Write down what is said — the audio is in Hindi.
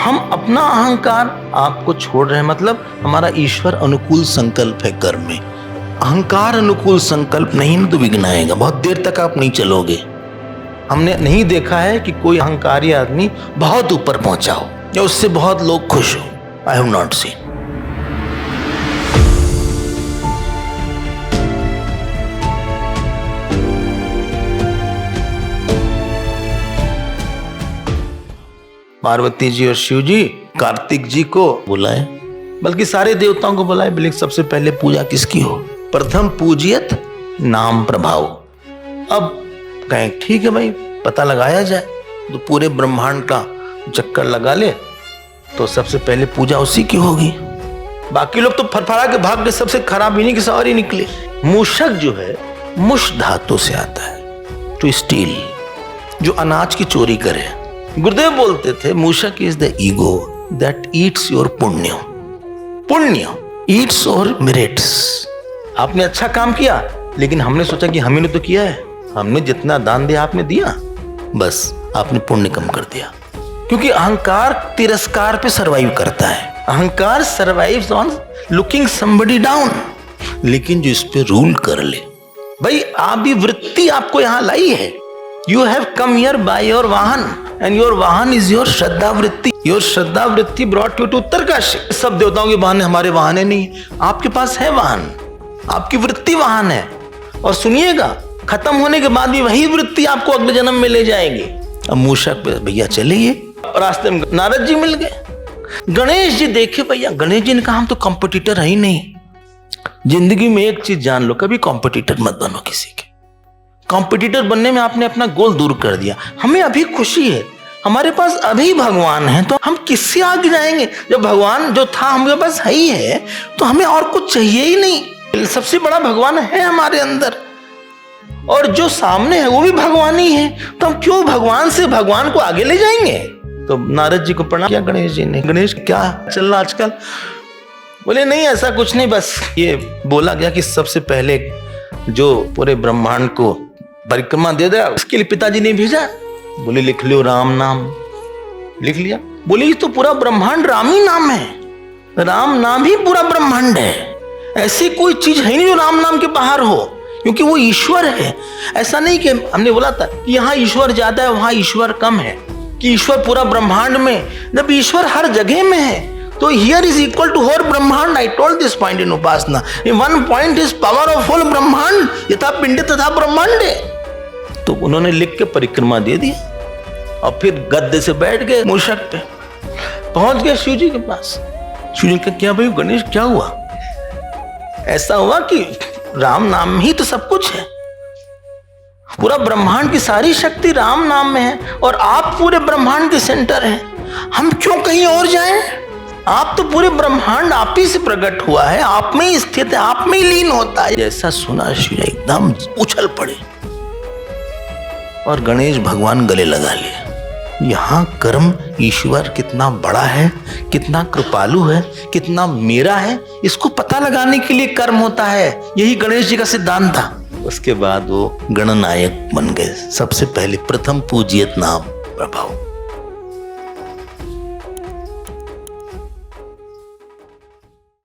हम अपना अहंकार आपको छोड़ रहे हैं, मतलब हमारा ईश्वर अनुकूल संकल्प है कर्म में। अहंकार अनुकूल संकल्प नहीं ना तो विघ्न आएगा, बहुत देर तक आप नहीं चलोगे। हमने नहीं देखा है कि कोई अहंकारी आदमी बहुत ऊपर पहुंचा हो या उससे बहुत लोग खुश हो। I have not seen. Parvati ji और शिव जी कार्तिक जी को बुलाए, बल्कि सारे देवताओं को बुलाए, बल्कि सबसे पहले पूजा किसकी हो? प्रथम पूजियत नाम प्रभाव। अब कहें ठीक है भाई, पता लगाया जाए, तो पूरे ब्रह्मांड का चक्कर लगा ले तो सबसे पहले पूजा उसी की होगी। बाकी लोग तो फरफरा के भाग के सबसे खराब इन्हीं की सवारी निकले। मूषक जो है मुष धातु से आता है, टू स्टील, जो अनाज की चोरी करे। गुरुदेव बोलते थे मूषक is the ego that eats your पुण्य। पुण्य ईट्स और मेरिट्स। आपने अच्छा काम किया, लेकिन हमने सोचा कि हमने तो किया है, हमने जितना दान दिया आपने दिया, बस आपने पुण्य कम कर दिया। क्योंकि अहंकार तिरस्कार पे सरवाइव करता है। अहंकार सरवाइव्स ऑन लुकिंग समबडी डाउन। लेकिन जो इस पे रूल कर ले, भाई आप भी वृत्ति आपको यहां लाई है। You have come here by your वाहन एंड योर वाहन इज योर श्रद्धा वृत्ति। योर श्रद्धा वृत्ति ब्रॉट यू टू उत्तरकाशी। सब देवताओं के वाहन है, हमारे वाहन है नहीं। आपके पास है वाहन, आपकी वृत्ति वाहन है। और सुनिएगा, खत्म होने के बाद भी वही वृत्ति आपको अगले जन्म में ले जाएगी। अब मूषक पे भैया चलिए, रास्ते में नारद जी मिल गए। गणेश जी देखे भैया, गणेश जी ने कहा हम तो कॉम्पिटिटर है ही नहीं। जिंदगी में एक चीज जान लो, कभी कॉम्पिटिटर मत बनो किसी के। कॉम्पिटिटर बनने में आपने अपना गोल दूर कर दिया। हमें अभी खुशी है, हमारे पास अभी भगवान है, तो हम किससे आगे जाएंगे? जब भगवान जो था हमारे पास है ही है, तो हमें और कुछ चाहिए ही नहीं। सबसे बड़ा भगवान है हमारे अंदर, और जो सामने है वो भी भगवान ही है, तो हम क्यों भगवान से भगवान को आगे ले जाएंगे? तो नारद जी को प्रणाम किया गणेश जी ने। गणेश क्या चल रहा आजकल? बोले नहीं ऐसा कुछ नहीं, बस ये बोला गया कि सबसे पहले जो पूरे ब्रह्मांड को परिक्रमा दे दे, उसके लिए पिताजी ने भेजा। बोले लिख लो राम नाम। लिख लिया। बोले ये तो पूरा ब्रह्मांड राम ही नाम है, राम नाम ही पूरा ब्रह्मांड है। ऐसी कोई चीज है नहीं जो राम नाम के बाहर हो, क्योंकि वो ईश्वर है। ऐसा नहीं कि हमने बोला था कि यहाँ ईश्वर ज्यादा है वहां ईश्वर कम है, कि ईश्वर पूरा ब्रह्मांड में, जब ईश्वर हर जगह में है तो here is equal to whole ब्रह्मांड। I told this point in उपासना। One point is power of whole ब्रह्मांड, यथा पिंड तथा ब्रह्मांडे। तो उन्होंने लिख के परिक्रमा दे दी और फिर गद्दे से बैठ गए, मूषक पे पहुंच गए शिव जी के पास। शिव जी का क्या भाई गणेश क्या हुआ? ऐसा हुआ कि राम नाम ही तो सब कुछ है, पूरा ब्रह्मांड की सारी शक्ति राम नाम में है, और आप पूरे ब्रह्मांड के सेंटर हैं। हम क्यों कहीं और जाएं? आप तो पूरे ब्रह्मांड आप ही से प्रकट हुआ है, आप में ही स्थित है, आप में ही लीन होता है। जैसा सुना शिव एकदम उछल पड़े और गणेश भगवान गले लगा लिए। यहाँ कर्म ईश्वर कितना बड़ा है, कितना कृपालु है, कितना मेरा है, इसको पता लगाने के लिए कर्म होता है। यही गणेश जी का सिद्धांत था। उसके बाद वो गणनायक बन गए। सबसे पहले प्रथम पूजियत नाम प्रभाव।